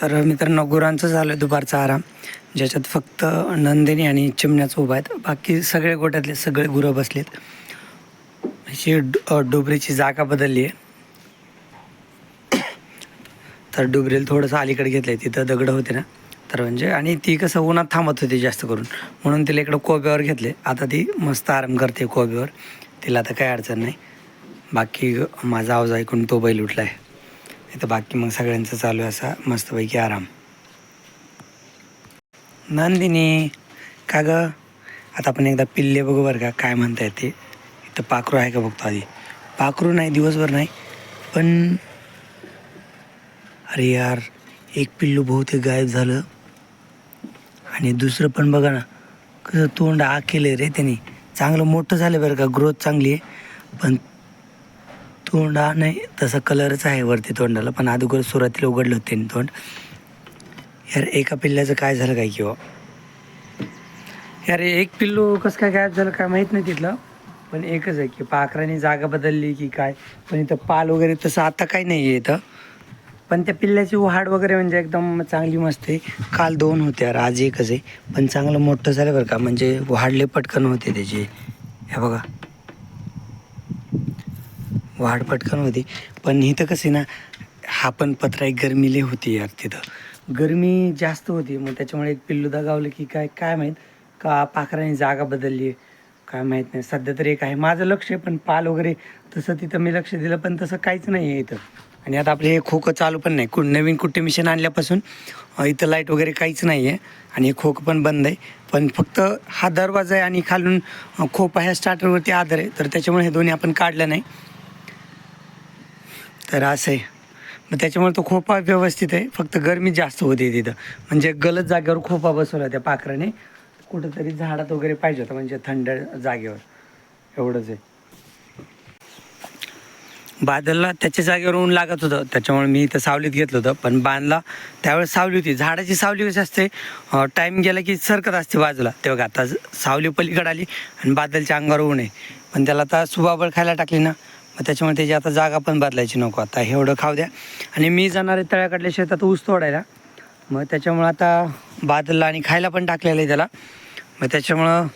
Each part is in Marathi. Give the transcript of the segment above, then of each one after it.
तर मित्रांनो, गुरांचं झालं दुपारचा आराम, ज्याच्यात फक्त नंदिनी आणि चिमण्याचं उभा आहेत. बाकी सगळे गोट्यातले सगळे गुरं बसलेत. अशी डोबरीची जागा बदलली आहे. तर डोबरीला थोडंसं अलीकडे घेतलं आहे, तिथं दगडं होते ना, तर म्हणजे आणि ती कसं उन्हात थांबत होती जास्त करून, म्हणून तिला इकडं कोब्यावर घेतले. आता ती मस्त आराम करते कोब्यावर, तिला आता काही अडचण नाही. बाकी माझा आवाज ऐकून तो बैल उठला आहे. इथं बाकी मग सगळ्यांचं चालू आहे असा मस्तपैकी आराम. नंदिनी का गं, आता आपण एकदा पिल्ले बघू बरं का, काय म्हणता येते. इथं पाखरू आहे का बघतो आधी. पाखरू नाही, दिवसभर नाही, पण अरे यार, एक पिल्लू बहुतेक गायब झालं. आणि दुसरं पण बघा ना, कसं तोंड आग केलं रे त्यांनी. चांगलं मोठं झालं बरं का, ग्रोथ चांगली आहे, पण तोंड नाही तसा कलरच आहे वरती तोंडाला, पण अगोदर सुरुवातीला उघडलं होतं त्यांनी तोंड. यार एका पिल्ल्याचं काय झालं काय किंवा यार एक पिल्लू कसं काय गायब झालं काय माहीत नाही तिथलं, पण एकच आहे की पाखराने जागा बदलली की काय. पण इथं पाल वगैरे तसं आता काही नाही आहे इथं, पण त्या पिल्ल्याची वाढ वगैरे म्हणजे एकदम चांगली मस्त आहे. काल 2 होते यार, आज एकच आहे, पण चांगलं मोठं झालं बरं का, म्हणजे वाढले पटकन होते त्याचे. हे बघा, वाढ पटकन होती. पण इथं कसं आहे ना, हा पण पत्रा एक गरमी लई होती यार, तिथं गरमी जास्त होती. मग त्याच्यामुळे एक पिल्लू दगावलं की काय काय माहीत, का पाखराने जागा बदलली आहे काय माहीत नाही. सध्या तरी एक आहे, माझं लक्ष आहे, पण पाल वगैरे तसं तिथं मी लक्ष दिलं, पण तसं काहीच नाही आहे इथं. आणि आता आपले हे खोकं चालू पण नाही, नवीन कुट्टे मिशन आणल्यापासून इथं लाईट वगैरे काहीच नाही आहे, आणि हे खोकं पण बंद आहे. पण फक्त हा दरवाजा आहे आणि खालून खोपा ह्या स्टार्टरवरती आधार आहे, तर त्याच्यामुळे हे दोन्ही आपण काढलं नाही. तर असं आहे, मग त्याच्यामुळे तो खोपा व्यवस्थित आहे, फक्त गरमी जास्त होते तिथं. म्हणजे गलत जागेवर खोपा बसवला त्या पाखराने, कुठंतरी झाडात वगैरे पाहिजे होतं, म्हणजे थंड जागेवर. एवढंच आहे. बादलला त्याच्या जागेवर ऊन लागत होतं, त्याच्यामुळे मी इथं सावलीत घेतलं होतं. पण बांधला त्यावेळेस सावली होती, झाडाची सावली कशी असते, टाईम गेला की सरकत असते बाजूला. तेव्हा आता सावली पलीकडे आली आणि बादलच्या अंगावर ऊन आहे, पण त्याला आता सुबाबळ खायला टाकली ना, मग त्याच्यामुळे त्याची आता जागा पण बदलायची नको. आता एवढं खाऊ द्या. आणि मी जाणार आहे तळ्याकडल्या शेतात ऊस तोडायला, मग त्याच्यामुळं आता बादलला आणि खायला पण टाकलेलं आहे त्याला. मग त्याच्यामुळं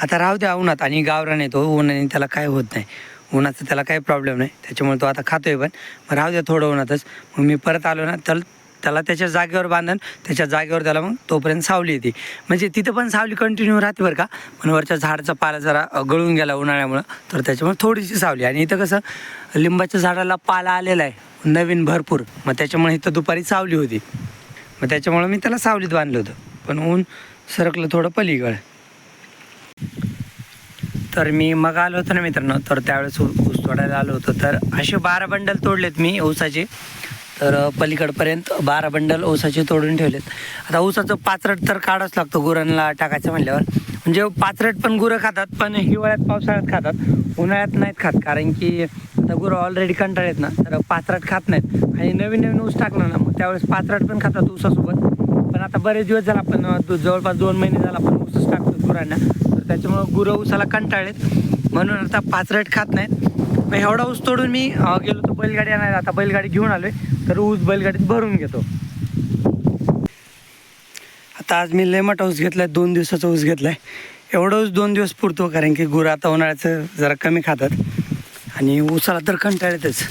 आता राहू द्या उन्हात. आणि गावरान येतो उन्हाने, त्याला काय होत नाही, उन्हाचं त्याला काही प्रॉब्लेम नाही, त्याच्यामुळे तो आता खातो आहे. पण मग राहू द्या थोडं उन्हातच. मग मी परत आलो ना, तर त्याला त्याच्या जागेवर बांधन, त्याच्या जागेवर त्याला मग तोपर्यंत सावली येते. म्हणजे तिथं पण सावली कंटिन्यू राहते बरं का, पण वरच्या झाडाचा पाला जरा गळून गेला उन्हाळ्यामुळं, तर त्याच्यामुळे थोडीशी सावली. आणि इथं कसं लिंबाच्या झाडाला पाला आलेला आहे नवीन भरपूर, मग त्याच्यामुळे इथं दुपारी सावली होती, मग त्याच्यामुळं मी त्याला सावलीत बांधलं होतं. पण ऊन सरकलं थोडं पलीकडे. तर मी मग आलो होतो ना मित्रांनो, तर त्यावेळेस ऊस तोडायला आलो होतो. तर असे 12 बंडल तोडलेत मी ऊसाचे. तर पलीकडपर्यंत 12 बंडल ऊसाचे तोडून ठेवलेत. आता ऊसाचं पाचरट तर काढावंच लागतं गुरांना टाकायचं म्हणल्यावर. म्हणजे पाचरट पण गुरं खातात, पण हिवाळ्यात पावसाळ्यात खातात, उन्हाळ्यात नाहीत खात. कारण की आता गुरं ऑलरेडी कंटाळलेत ना, तर पाचरट खात नाहीत. आणि नवीन नवीन ऊस टाकलं ना, मग त्यावेळेस पाचरट पण खातात ऊसासोबत. पण आता बरेच दिवस झाला, आपण जवळपास 2 महिने झाला आपण ऊसच टाकतो गुरांना, तर त्याच्यामुळं गुरं ऊसाला कंटाळलेत, म्हणून आता पाचरट खात नाहीत. मग एवढा ऊस तोडून मी गेलो होतो बैलगाडी आणायला. आता बैलगाडी घेऊन आलो आहे, तर ऊस बैलगाडीत भरून घेतो. आता आज मी लय मोठा ऊस घेतला आहे, 2 दिवसाचा ऊस घेतला आहे. एवढा ऊस 2 दिवस पुरतो, कारण की गुरं आता उन्हाळ्याचं जरा कमी खातात, आणि ऊसाला तर कंटाळतच.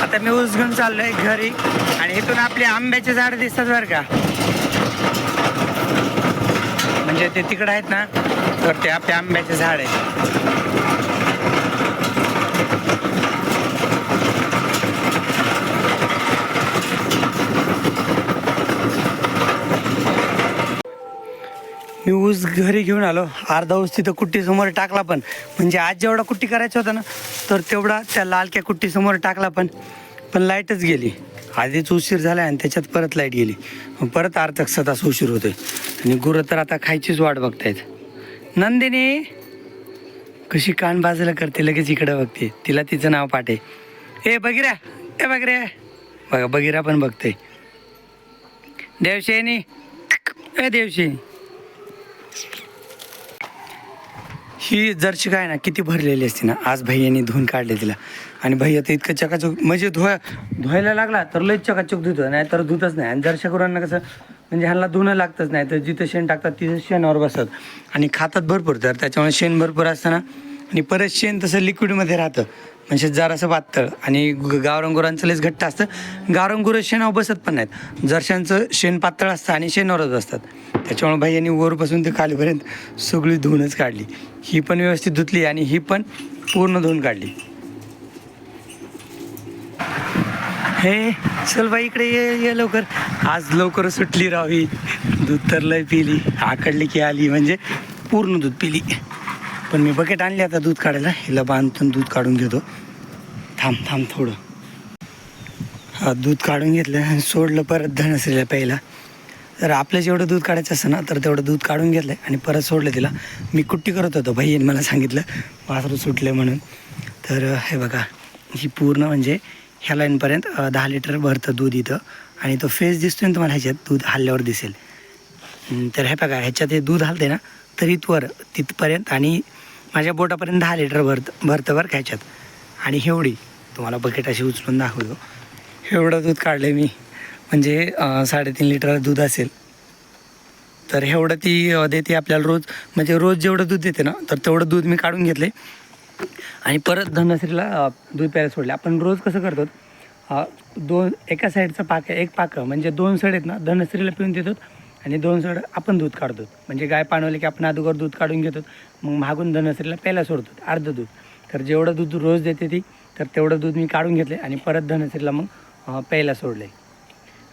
आता मी ऊस घेऊन चाललो आहे घरी, आणि इथून आपले आंब्याचे झाडं दिसतात बरं का, म्हणजे ते तिकडं आहेत ना, तर ते आपले आंब्याचे झाड आहे. मी ऊस घरी घेऊन आलो, अर्धा ऊस तिथं कुट्टीसमोर टाकला. पण म्हणजे आज जेवढा कुट्टी करायचा होता ना, तर तेवढा त्या लालक्या कुट्टीसमोर टाकला. पण लाईटच गेली. आधीच उशीर झाला आणि त्याच्यात परत लाईट गेली, परत अर्धा तास उशीर होतोय. आणि गुरं तर आता खायचीच वाट बघतायत. नंदिनी कशी कान बाजूला करते, लगेच इकडं बघते, तिला तिचं नाव पाठे. ए बगिरा, ए बगिरा, बघा बगिरा पण बघते. देवशेनी, ए देवशेनी. ही जर्सी गाय ना किती भरलेली असते ना, आज भैयाने धुवून काढले तिला. आणि भैया तर इतकं चकाचक म्हणजे धुवायला लागला तर लयच चकाचक धुतो, नाही तर धुतच नाही. आणि जर्शा गुरांना कसं म्हणजे ह्यांना धुणं लागतच नाही, तर जिथं शेण टाकतात तिथं शेणावर बसतात आणि खातात भरपूर, तर त्याच्यामुळे शेण भरपूर असताना आणि परत शेण तसं लिक्विडमध्ये राहतं म्हणजे जरासं पातळ. आणि गावरान गुरांचं लयच घट्ट असतं. गावरान गुरं शेणावर बसत पण नाहीत, जर्शांचं शेण पातळ असतं आणि शेणावरच बसतात. त्याच्यामुळे भैयानी वरपासून ते खालीपर्यंत सगळी धुवूनच काढली. ही पण व्यवस्थित धुतली आणि ही पण पूर्ण धुवून काढली. हे चल बाई इकडे ये लवकर, आज लवकर सुटली राव ही. दूध तर लय पिली, आकडली की आली म्हणजे पूर्ण दूध पिली. पण मी बकेट आणली आता दूध काढायला, हिला बांधून दूध काढून घेतो. थांब थोडं. हा दूध काढून घेतलं आणि सोडलं परत धनश्रीला प्यायला. तर आपलं जेवढं दूध काढायचं असतं ना तर तेवढं दूध काढून घेतलं आणि परत सोडलं तिला. मी कुट्टी करत होतो, भाई मला सांगितलं वासरू सुटलं म्हणून. तर हे बघा, ही पूर्ण म्हणजे ह्या लाईनपर्यंत 10 लिटर भरतं दूध इथं. आणि तो फेस दिसतोय ना तुम्हाला, ह्याच्यात दूध हल्ल्यावर दिसेल. तर हे बघा, ह्याच्यात हे दूध हलते ना तर इथवर तिथपर्यंत आणि माझ्या बोटापर्यंत 10 लिटर भरतं बरं का ह्याच्यात. आणि एवढी तुम्हाला बकेट अशी उचलून दाखवतो, एवढं दूध काढलं मी म्हणजे 3.5 लिटर दूध असेल. तर एवढं ती देते आपल्याला रोज, म्हणजे रोज जेवढं दूध देते ना तर तेवढं दूध मी काढून घेतले आणि परत धनश्रीला दूध प्यायला सोडले. आपण रोज कसं करतो, एका साईडचं एक पाकं म्हणजे 2 सड आहेत ना, धनश्रीला पिऊन देतो आणि 2 सड आपण दूध काढतो. म्हणजे गाय पाणवले की आपण अगोदर दूध काढून घेतो, मग मागून धनश्रीला प्यायला सोडतो अर्धं दूध. तर जेवढं दूध रोज देते ती, तर तेवढं दूध मी काढून घेतले आणि परत धनश्रीला मग प्यायला सोडले.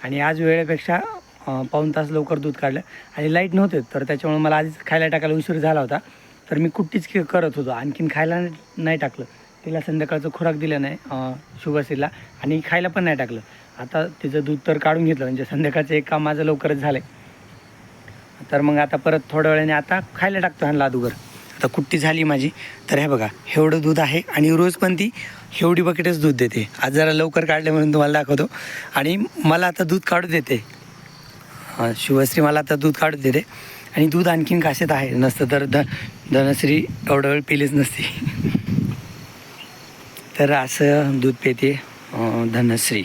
आणि आज वेळेपेक्षा पाऊण तास लवकर दूध काढलं आणि लाईट नव्हते, तर त्याच्यामुळे मला आधीच खायला टाकायला उशीर झाला होता. तर मी कुट्टीच करत होतो, आणखीन खायला नाही टाकलं तिला. संध्याकाळचं खुराक दिलं नाही शुभश्रीला आणि खायला पण नाही टाकलं. आता तिचं दूध तर काढून घेतलं म्हणजे संध्याकाळचं एक काम माझं लवकरच झालं आहे. तर मग आता परत थोड्या वेळाने आता खायला टाकतो ह्यांना अगोदर. आता कुट्टी झाली माझी. तर हे बघा, एवढं दूध आहे आणि रोज पण ती एवढी बकेटच दूध देते. आज जरा लवकर काढले म्हणून तुम्हाला दाखवतो. आणि मला आता दूध काढू देते, शुभश्री मला आता दूध काढू देते. आणि दूध आणखीन काशात आहे, नसतं तर धनश्री एवढा वेळ पिलीच नसती. तर असं दूध पिते धनश्री.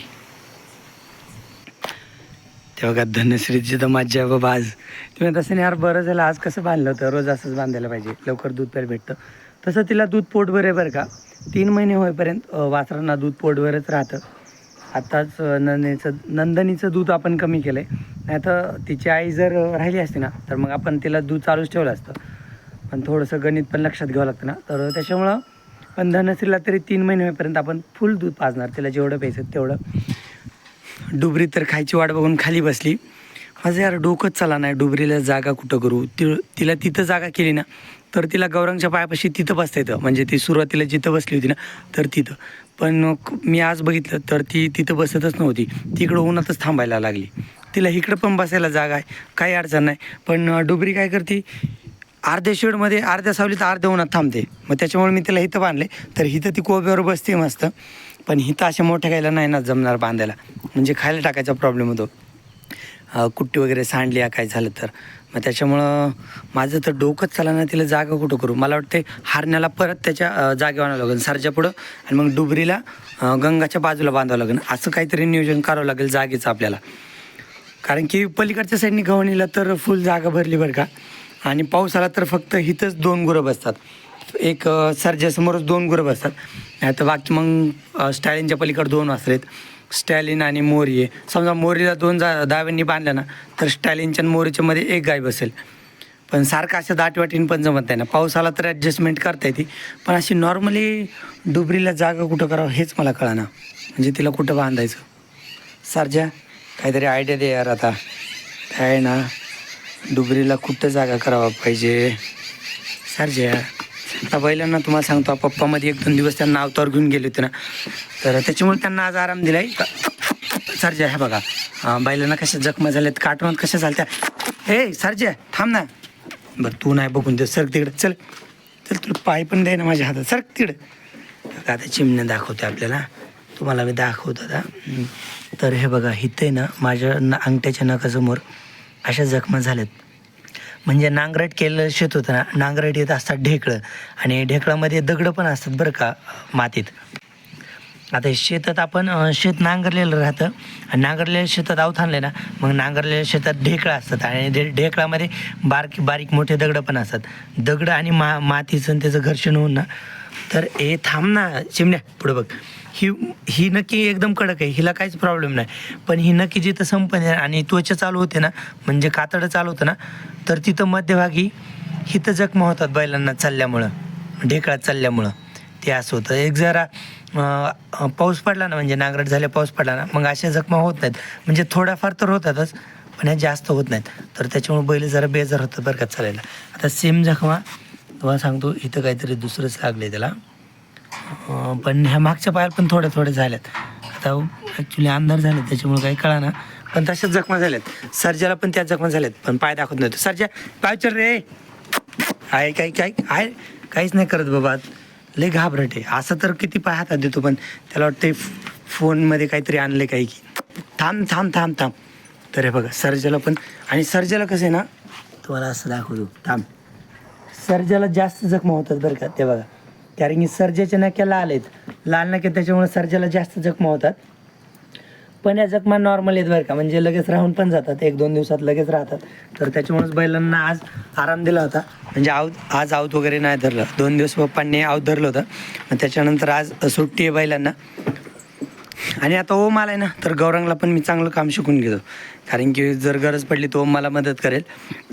ते बघा धनश्रीची तर मज्जा आहे बाबा. आज तुम्ही तसं नाही यार, बरं झालं आज कसं बांधलं होतं. रोज असंच बांधायला पाहिजे, लवकर दूध प्यायला भेटतं. तसं तिला दूध पोटभर आहे बरं का. 3 महिने होईपर्यंत वासरांना दूध पोटभरच राहतं. आत्ताच नंदनीचं दूध आपण कमी केलं आहे, नाही तर तिची आई जर राहिली असती ना तर मग आपण तिला दूध चालूच ठेवलं असतं. पण थोडंसं गणित पण लक्षात घ्यावं लागतं ना, तर त्याच्यामुळं पण धनश्रीला तरी 3 महिने होईपर्यंत आपण फुल दूध पाजणार, तिला जेवढं प्यायचं तेवढं. डुबरी तर खायची वाट बघून खाली बसली. माझं यार डोकंच चाला नाही, डुबरीला जागा कुठं करू. तिला तिथं जागा केली ना तर तिला गौरांगच्या पायापाशी तिथं बसता येतं. म्हणजे ती सुरुवातीला जिथं बसली होती ना तर तिथं. पण मी आज बघितलं तर ती तिथं बसतच नव्हती, तिकडं उन्हातच थांबायला लागली. तिला इकडं पण बसायला जागा आहे, काही अडचण नाही. पण डुबरी काय करते, अर्ध्या शेडमध्ये अर्ध्या सावलीत अर्ध्या उन्हात थांबते. मग त्याच्यामुळे मी तिला इथं बांधले. तर इथं ती कोब्यावर बसते मस्त. पण इथं अशा मोठ्या गायला नाही ना जमणार बांधायला, म्हणजे खायला टाकायचा प्रॉब्लेम होतो. कुट्टी वगैरे सांडली काय झालं तर. मग त्याच्यामुळं माझं तर डोकंच चाला ना, तिला जागा कुठं करू. मला वाटते हारण्याला परत त्याच्या जागेवर आणावं लागेल सरच्या पुढं, आणि मग डुबरीला गंगाच्या बाजूला बांधावं लागेल. असं काहीतरी नियोजन करावं लागेल जागेचं आपल्याला. कारण की पलीकडच्या साईडनी गव्हाणीला तर फुल जागा भरली बरं का. आणि पाऊस आला तर फक्त इथंच 2 गुरं बसतात. एक सरच्यासमोरच 2 गुरं बसतात, नाही तर बाकी मग स्टॅलिनच्या पलीकडे 2 वासरे आहेत, स्टॅलिन आणि मोरी आहे. समजा मोरीला 2 दाव्यांनी बांधल्या ना तर स्टॅलिनच्या आणि मोरीच्या मध्ये एक गाय बसेल. पण सारखं असं दाटवाटीन पण जमत नाही ना. पाऊस आला तर ॲडजस्टमेंट करता येते, पण अशी नॉर्मली डुबरीला जागा कुठं करावं हेच मला कळना. म्हणजे तिला कुठं बांधायचं. सरजा काहीतरी आयडिया दे यार. आता काय ना, डुबरीला कुठं जागा करावा पाहिजे सरजा. आता बैलांना तुम्हाला सांगतो, पप्पामध्ये 1-2 दिवस त्यांना अवतार घेऊन गेले होते ना, तर त्याच्यामुळे त्यांना आज आराम दिला आहे. सरजा हे बघा, बैलांना कशा जखमा झाल्यात, काटवत कशा झाल्या. हे सरजा थांब ना. बरं तू नाही बघून दे, सर तिकडे चल चल, तुला पाय पण द्याय ना माझ्या हातात, सर तिकडे. आता चिमण्या दाखवते आपल्याला, तुम्हाला मी दाखवतो आता. तर हे बघा, इथे ना माझ्या अंगठ्याच्या नखासमोर अशा जखमा झाल्यात. म्हणजे नांगरट केलेलं शेत होतं ना, नांगरट येत असतात ढेकळं, आणि ढेकळामध्ये दगडं पण असतात बरं का मातीत. आता शेतात आपण शेत नांगरलेलं राहतं, आणि नांगरलेल्या शेतात आऊत आणले ना, मग नांगरलेल्या शेतात ढेकळं असतात, आणि ढेकळामध्ये बारीक मोठे दगडं पण असतात. दगडं आणि मातीचं आणि त्याचं घर्षण होऊन ना, तर हे थांब ना चिमण्या पुढं बघ, ही नक्की एकदम कडक आहे, हिला काहीच प्रॉब्लेम नाही. पण ही नक्की जिथं संपणे आणि त्वचा चालू होते ना, म्हणजे कातडं चालू होतं ना, तर तिथं मध्यभागी हिथं जखमा होतात बैलांना चालल्यामुळं, ढेकळात चालल्यामुळं ते असं होतं. एक जरा पाऊस पडला ना, म्हणजे नांगरट झाल्या पाऊस पडला ना, मग अशा जखमा होत नाहीत. म्हणजे थोड्याफार तर होतातच, पण ह्या जास्त होत नाहीत. तर त्याच्यामुळे बैल जरा बेजार होतं बरं का चालायला. आता सेम जखमा तुम्हाला सांगतो, इथं काहीतरी दुसरंच लागलं त्याला, पण ह्या मागच्या पायाला पण थोड्या झाल्यात. आता ॲक्च्युली अंधार झाले त्याच्यामुळे काही कळा ना, पण तशाच जखमा झाल्यात. सर्जाला पण त्याच जखमा झाल्यात, पण पाय दाखवत नव्हतं. सर्जा पाय चल रे, आहे काय आहे, काहीच नाही करत बाबा, लय घाबरट आहे. असं तर किती पाय हातात देतो, पण त्याला वाटतं फोनमध्ये काहीतरी आणले काही की थांब. तर हे बघा सर्जाला पण, आणि सर्जाला कसं आहे ना, तुम्हाला असं दाखवतो थांब, सर्जाला जास्त जखमा होतात बरं का. ते बघा, कारण की सर्जाच्या नक्या लाल आहेत, लाल नक्या, त्याच्यामुळे सर्जाला जास्त जखमा होतात. पण या जखमा नॉर्मल आहेत बरं का, म्हणजे लगेच राहून पण जातात, 1-2 दिवसात लगेच राहतात. तर त्याच्यामुळेच बैलांना आज आराम दिला होता, म्हणजे आज आऊत वगैरे नाही धरलं. 2 दिवस पप्पांनी आऊत धरलं होतं, मग त्याच्यानंतर आज सुट्टी आहे बैलांना. आणि आता ओम आलाय ना, तर गौरांगला पण मी चांगलं काम शिकून घेतो, कारण की जर गरज पडली तर ओम मला मदत करेल.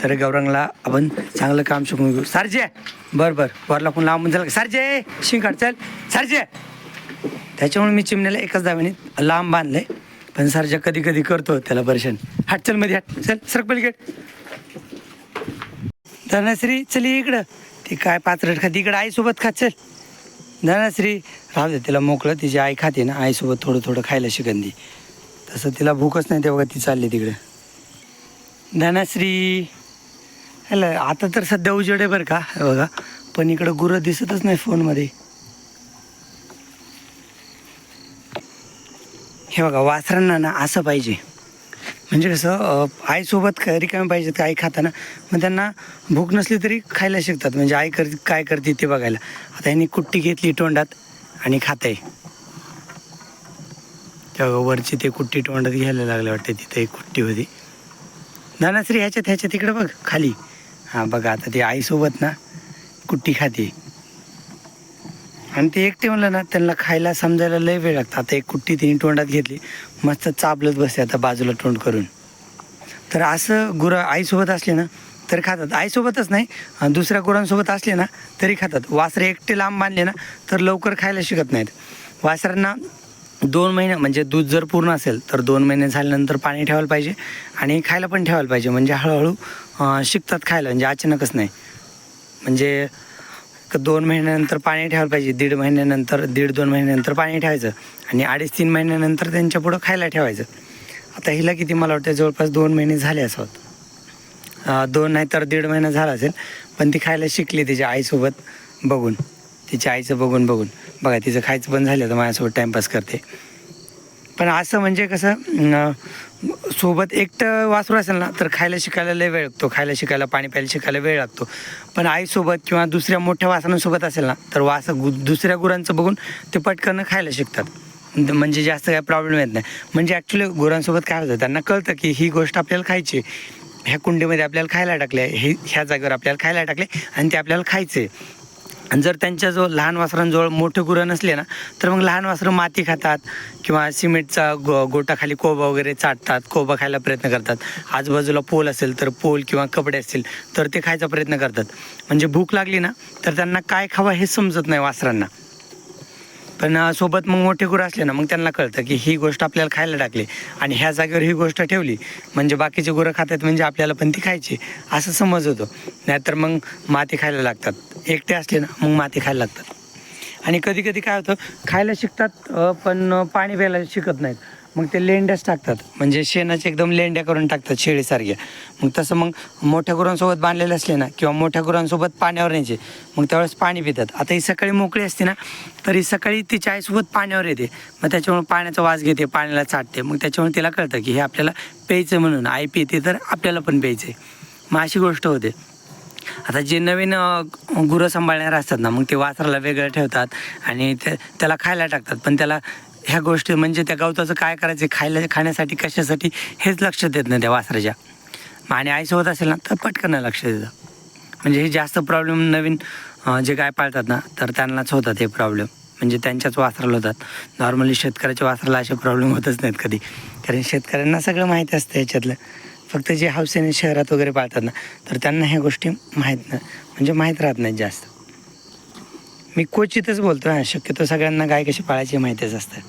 तर गौरांगला आपण चांगलं काम शिकून घेऊ. सारजे बरं वरला कोण लांबून झालं, सारजे शिंकाड चल सारजे. त्याच्यामुळे मी चिमण्याला एकाच दाव्याने लांब बांधलंय, पण सारजा कधी करतो त्याला परेशान. हट चल मध्ये, हट चल सरक गेट. धनश्री चली इकडं, ती काय पाचरट खाती, इकडं आईसोबत खात चल. धनश्री राहू दे, तिला मोकळं, तिची आई खाते ना, आईसोबत थोडं खायला शिकन ती. तसं तिला भूकच नाही तेव्हा ती चालली तिकडे. धनश्री हॅलो, आता तर सध्या उजेड आहे बरं का बघा, पण इकडं गुरं दिसतच नाही फोनमध्ये. हे बघा, वासरांना ना असं पाहिजे, म्हणजे कसं आईसोबत रिकामी पाहिजेत का, आई खाताना मग त्यांना भूक नसली तरी खायला शिकतात, म्हणजे आई काय करते ते बघायला. आता यांनी कुट्टी घेतली तोंडात आणि खात आहे, तेव्हा वरची ते कुट्टी तोंडात घ्यायला लागले वाटते, तिथे एक कुट्टी होती. धनश्री ह्याच्यात तिकडं बघ खाली, हां बघा, आता ती आईसोबत ना कुट्टी खाते. आणि ते एकटे म्हणलं ना, त्यांना खायला समजायला लय वेळ लागतं. आता एक कुट्टी तिने तोंडात घेतली, मस्त चापलत बसते आता बाजूला तोंड करून. तर असं गुरं आईसोबत असले ना तर खातात, आईसोबतच नाही दुसऱ्या गुरांसोबत असले ना तरी खातात. वासरे एकटे लांब बांधले ना तर लवकर खायला शिकत नाहीत. वासरांना 2 महिने, म्हणजे दूध जर पूर्ण असेल तर 2 महिने झाल्यानंतर पाणी ठेवायला पाहिजे, आणि खायला पण ठेवायला पाहिजे, म्हणजे हळूहळू शिकतात खायला, म्हणजे अचानकच नाही. म्हणजे 2 महिन्यानंतर पाणी ठेवायला पाहिजे, 1.5 महिन्यानंतर पाणी ठेवायचं, आणि 2.5-3 महिन्यानंतर त्यांच्या पुढं खायला ठेवायचं. आता हिला किती, मला वाटतं जवळपास 2 महिने झाले असत, 2 नाही तर 1.5 महिना झाला असेल, पण ती खायला शिकली तिच्या आईसोबत बघून, तिच्या आईचं बघून बघा, तिचं खायचं पण झालं तर माझ्यासोबत टाईमपास करते. पण असं म्हणजे कसं, सोबत एकटं वासरू असेल ना तर खायला शिकायला लय वेळ लागतो, खायला शिकायला, पाणी प्यायला शिकायला वेळ लागतो. पण आईसोबत किंवा दुसऱ्या मोठ्या वासरांसोबत असेल ना तर दुसऱ्या गुरांचं बघून ते पटकन खायला शिकतात, म्हणजे जास्त काय प्रॉब्लेम येत नाही. म्हणजे ॲक्च्युली गुरांसोबत काय होतं, त्यांना कळतं की ही गोष्ट आपल्याला खायची, ह्या कुंडीमध्ये आपल्याला खायला टाकले, ह्या जागेवर आपल्याला खायला टाकले, आणि ते आपल्याला खायचे. आणि जर त्यांच्याजवळ लहान वासरांजवळ मोठे गुरं नसले ना तर मग लहान वासरं माती खातात, किंवा सिमेंटचा गोटाखाली कोबा वगैरे चाटतात, कोबा खायला प्रयत्न करतात. आजूबाजूला पोल असेल तर पोल किंवा कपडे असतील तर ते खायचा प्रयत्न करतात. म्हणजे भूक लागली ना तर त्यांना काय खावं हे समजत नाही वासरांना. पण सोबत मग मोठे गुरं असले ना मग त्यांना कळतं की ही गोष्ट आपल्याला खायला टाकली, आणि ह्या जागेवर ही गोष्ट ठेवली म्हणजे बाकीचे गुरं खातात, म्हणजे आपल्याला पण ती खायची, असं समज होतो. नाहीतर मग माती खायला लागतात, एकटे असले ना मग माती खायला लागतात. आणि कधी काय होतं, खायला शिकतात पण पाणी प्यायला शिकत नाहीत, मग ते लेंड्याच टाकतात, म्हणजे शेणाचे एकदम लेंड्या करून टाकतात शेळीसारख्या. मग तसं मग मोठ्या गुरांसोबत बांधलेले असले ना, किंवा मोठ्या गुरांसोबत पाण्यावर न्यायचे, मग त्यावेळेस पाणी पितात. आता ही सकाळी मोकळी असते ना तर ही सकाळी तिच्या आईसोबत पाण्यावर येते, मग त्याच्यामुळे पाण्याचा वास घेते, पाण्याला चाटते, मग त्याच्यामुळे तिला कळतं की हे आपल्याला प्यायचं, म्हणून आई पिते तर आपल्याला पण प्यायचं आहे. मग अशी गोष्ट होते. आता जे नवीन गुरं सांभाळणारे असतात ना, मग ते वासराला वेगळं ठेवतात आणि त्याला खायला टाकतात, पण त्याला ह्या गोष्टी म्हणजे त्या गवताचं काय करायचं, खाण्यासाठी कशासाठी हेच लक्षात देत नाही त्या वासराच्या. आणि आईसोबत असेल ना तर पटकन लक्ष देतं. म्हणजे हे जास्त प्रॉब्लेम नवीन जे गाय पाळतात ना तर त्यांनाच होतात हे प्रॉब्लेम, म्हणजे त्यांच्याच वासराला होतात. नॉर्मली शेतकऱ्याच्या वासराला असे प्रॉब्लेम होतच नाहीत कधी, कारण शेतकऱ्यांना सगळं माहिती असतं याच्यातलं. फक्त जे हौसेने शहरात वगैरे पाळतात ना तर त्यांना ह्या गोष्टी माहीत राहत नाहीत जास्त. मी क्वचितच बोलतो, शक्यतो सगळ्यांना गाय कशी पाळायची माहितीच असतं.